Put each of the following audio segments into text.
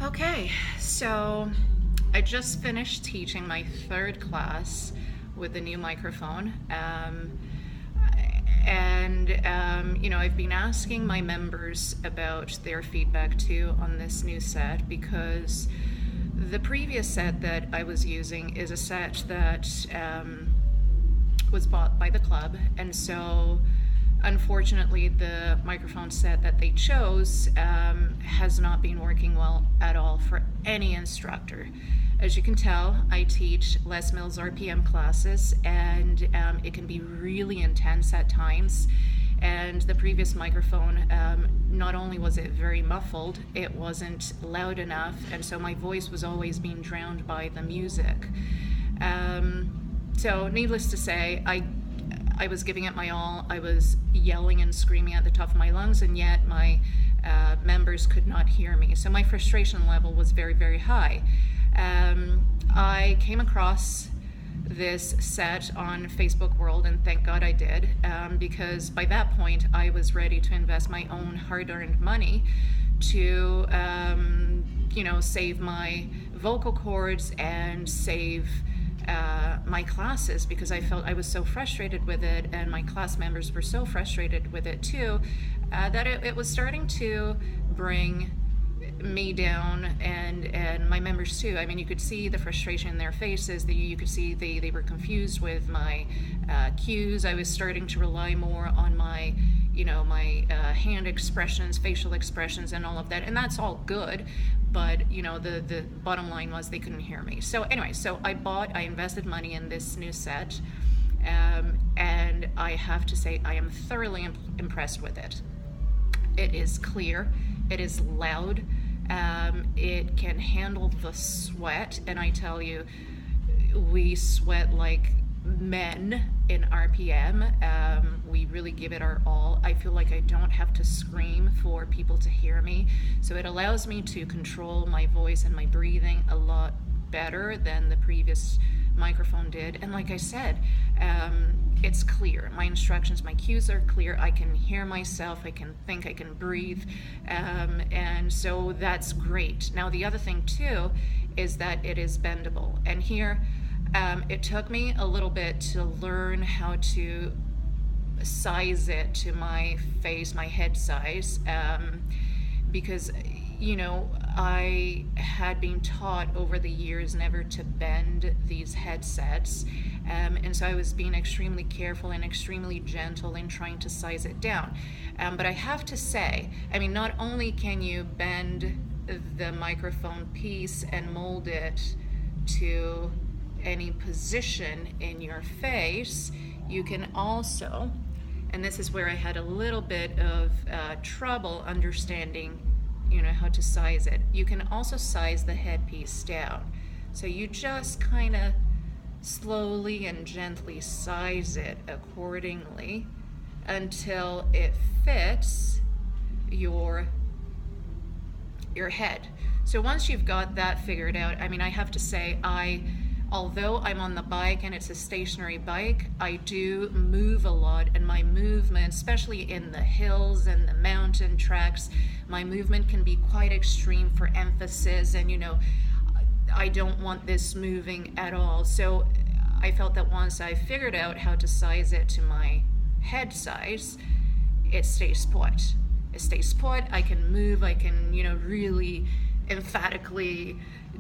Okay, so I just finished teaching my third class with the new microphone. I've been asking my members about their feedback too on this new set, because the previous set that I was using is a set that was bought by the club, and so unfortunately the microphone set that they chose has not been working well at all for any instructor. As you can tell, I teach Lesmic's RPM classes, and it can be really intense at times. And the previous microphone, not only was it very muffled, it wasn't loud enough, and so my voice was always being drowned by the music. So needless to say, I was giving it my all. I was yelling and screaming at the top of my lungs, and yet my members could not hear me. So my frustration level was very, very high. I came across this set on Facebook World, and thank God I did, because by that point I was ready to invest my own hard-earned money to save my vocal cords and save my classes, because I felt I was so frustrated with it, and my class members were so frustrated with it too, that it was starting to bring me down, and my members too. I mean, you could see the frustration in their faces. You could see they were confused with my cues. I was starting to rely more on my hand expressions, facial expressions, and all of that, and that's all good, but the bottom line was they couldn't hear me. So anyway, I invested money in this new set, and I have to say I am thoroughly impressed with it. It is clear, it is loud, it can handle the sweat, and I tell you, we sweat like men in RPM. We really give it our all. I feel like I don't have to scream for people to hear me, so it allows me to control my voice and my breathing a lot better than the previous microphone did. And like I said, it's clear. My instructions, my cues are clear. I can hear myself, I can think, I can breathe, and so that's great. Now the other thing too is that it is bendable, and here it took me a little bit to learn how to size it to my face, my head size, because I had been taught over the years never to bend these headsets, and so I was being extremely careful and extremely gentle in trying to size it down. But I have to say, I mean, not only can you bend the microphone piece and mold it to any position in your face, you can also, and this is where I had a little bit of trouble understanding how to size it, you can also size the headpiece down. So you just kind of slowly and gently size it accordingly until it fits your head. So once you've got that figured out, I mean, I have to say, although I'm on the bike and it's a stationary bike, I do move a lot, and my movement, especially in the hills and the mountain tracks, my movement can be quite extreme for emphasis, and I don't want this moving at all. So I felt that once I figured out how to size it to my head size, it stays put. It stays put, I can move, I can, really emphatically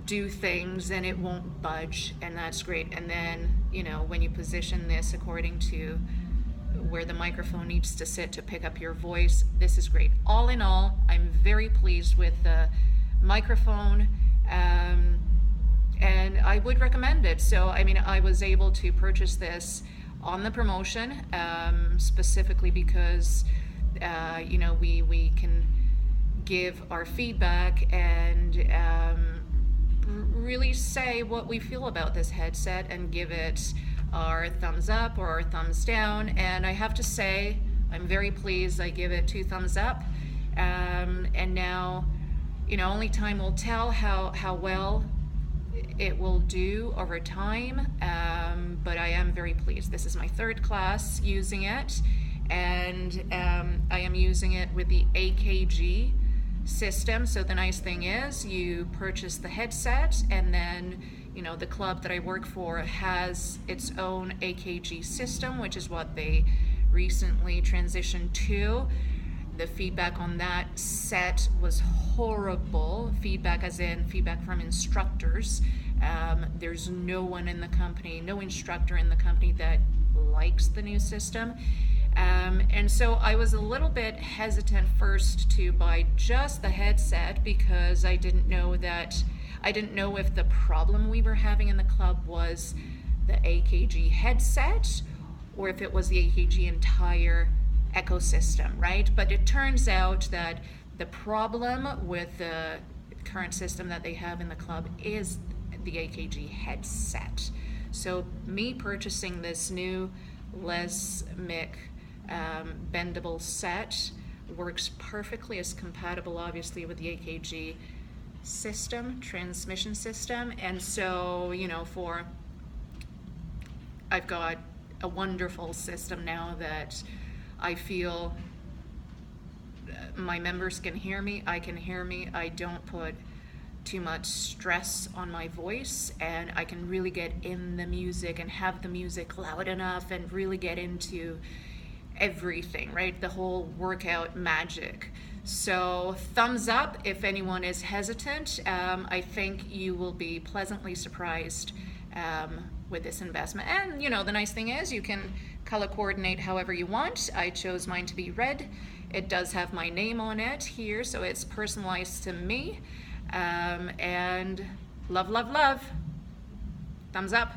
do things, and it won't budge, and that's great. And then when you position this according to where the microphone needs to sit to pick up your voice, this is great. All in all, I'm very pleased with the microphone, and I would recommend it. So I mean, I was able to purchase this on the promotion, specifically because we can give our feedback and really say what we feel about this headset and give it our thumbs up or our thumbs down. And I have to say, I'm very pleased. I give it 2 thumbs up, and now only time will tell how well it will do over time, but I am very pleased. This is my third class using it, and I am using it with the AKG system. So the nice thing is you purchase the headset, and then the club that I work for has its own AKG system, which is what they recently transitioned to. The feedback on that set was horrible. Feedback as in feedback from instructors. There's no one in the company, no instructor in the company that likes the new system. And so I was a little bit hesitant first to buy just the headset, because I didn't know if the problem we were having in the club was the AKG headset, or if it was the AKG entire ecosystem, right? But it turns out that the problem with the current system that they have in the club is the AKG headset. So me purchasing this new Lesmic bendable set works perfectly, as compatible obviously with the AKG transmission system. And so I've got a wonderful system now that I feel my members can hear me, I can hear me, I don't put too much stress on my voice, and I can really get in the music and have the music loud enough and really get into everything, right? The whole workout magic. So thumbs up if anyone is hesitant. I think you will be pleasantly surprised with this investment. And the nice thing is you can color coordinate however you want. I chose mine to be red. It does have my name on it here, so it's personalized to me. And love, love, love. Thumbs up.